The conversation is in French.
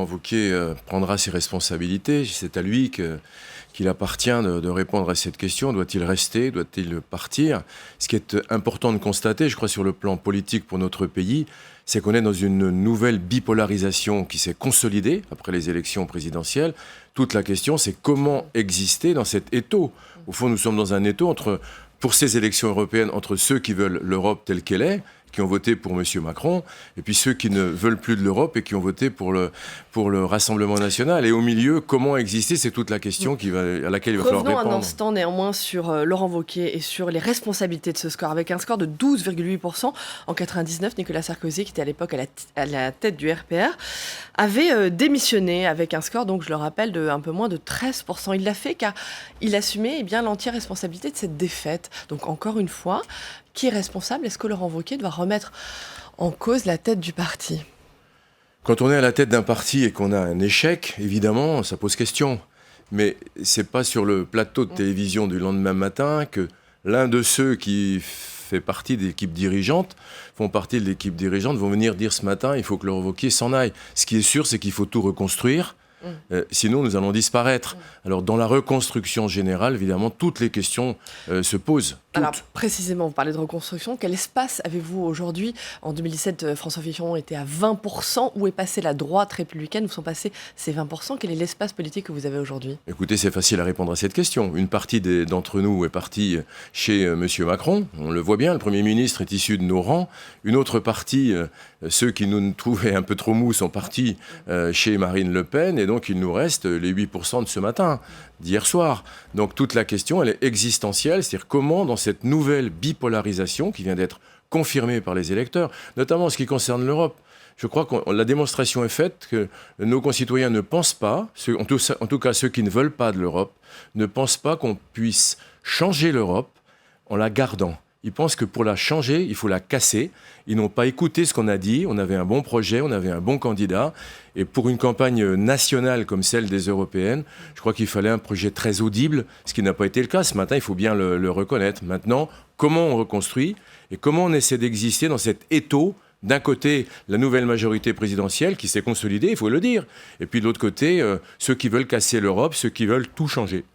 Wauquiez prendra ses responsabilités. C'est à lui qu'il appartient de répondre à cette question. Doit-il rester? Doit-il partir? Ce qui est important de constater, je crois, sur le plan politique pour notre pays, c'est qu'on est dans une nouvelle bipolarisation qui s'est consolidée après les élections présidentielles. Toute la question, c'est comment exister dans cet étau. Au fond, nous sommes dans un étau pour ces élections européennes, entre ceux qui veulent l'Europe telle qu'elle est, qui ont voté pour M. Macron, et puis ceux qui ne veulent plus de l'Europe et qui ont voté pour le Rassemblement national. Et au milieu, comment exister? C'est toute la question à laquelle il va falloir répondre. Revenons un instant néanmoins sur Laurent Wauquiez et sur les responsabilités de ce score. Avec un score de 12,8% en 1999, Nicolas Sarkozy, qui était à l'époque à la tête du RPR, avait démissionné avec un score, donc je le rappelle, de un peu moins de 13%. Il l'a fait car il assumait l'entière responsabilité de cette défaite. Donc encore une fois, qui est responsable? Est-ce que Laurent Wauquiez doit remettre en cause la tête du parti? Quand on est à la tête d'un parti et qu'on a un échec, évidemment, ça pose question. Mais c'est pas sur le plateau de télévision du lendemain matin que l'un de ceux qui fait partie de l'équipe dirigeante, vont venir dire ce matin, il faut que Laurent Wauquiez s'en aille. Ce qui est sûr, c'est qu'il faut tout reconstruire. Sinon, nous allons disparaître. Alors, dans la reconstruction générale, évidemment, toutes les questions se posent. Alors, précisément, vous parlez de reconstruction. Quel espace avez-vous aujourd'hui? En 2017, François Fillon était à 20%. Où est passée la droite républicaine? Où sont passés ces 20%? Quel est l'espace politique que vous avez aujourd'hui? Écoutez, c'est facile à répondre à cette question. Une partie d'entre nous est partie chez M. Macron. On le voit bien, le Premier ministre est issu de nos rangs. Une autre partie, ceux qui nous trouvaient un peu trop mous, sont partis chez Marine Le Pen. Et donc, il nous reste les 8% de ce matin, d'hier soir. Donc, toute la question, elle est existentielle. C'est-à-dire comment, dans cette nouvelle bipolarisation qui vient d'être confirmée par les électeurs, notamment en ce qui concerne l'Europe, je crois que la démonstration est faite que nos concitoyens ne pensent pas, en tout cas ceux qui ne veulent pas de l'Europe, ne pensent pas qu'on puisse changer l'Europe en la gardant. Ils pensent que pour la changer, il faut la casser. Ils n'ont pas écouté ce qu'on a dit. On avait un bon projet, on avait un bon candidat. Et pour une campagne nationale comme celle des européennes, je crois qu'il fallait un projet très audible, ce qui n'a pas été le cas. Ce matin, il faut bien le reconnaître. Maintenant, comment on reconstruit et comment on essaie d'exister dans cet étau? D'un côté, la nouvelle majorité présidentielle qui s'est consolidée, il faut le dire. Et puis de l'autre côté, ceux qui veulent casser l'Europe, ceux qui veulent tout changer.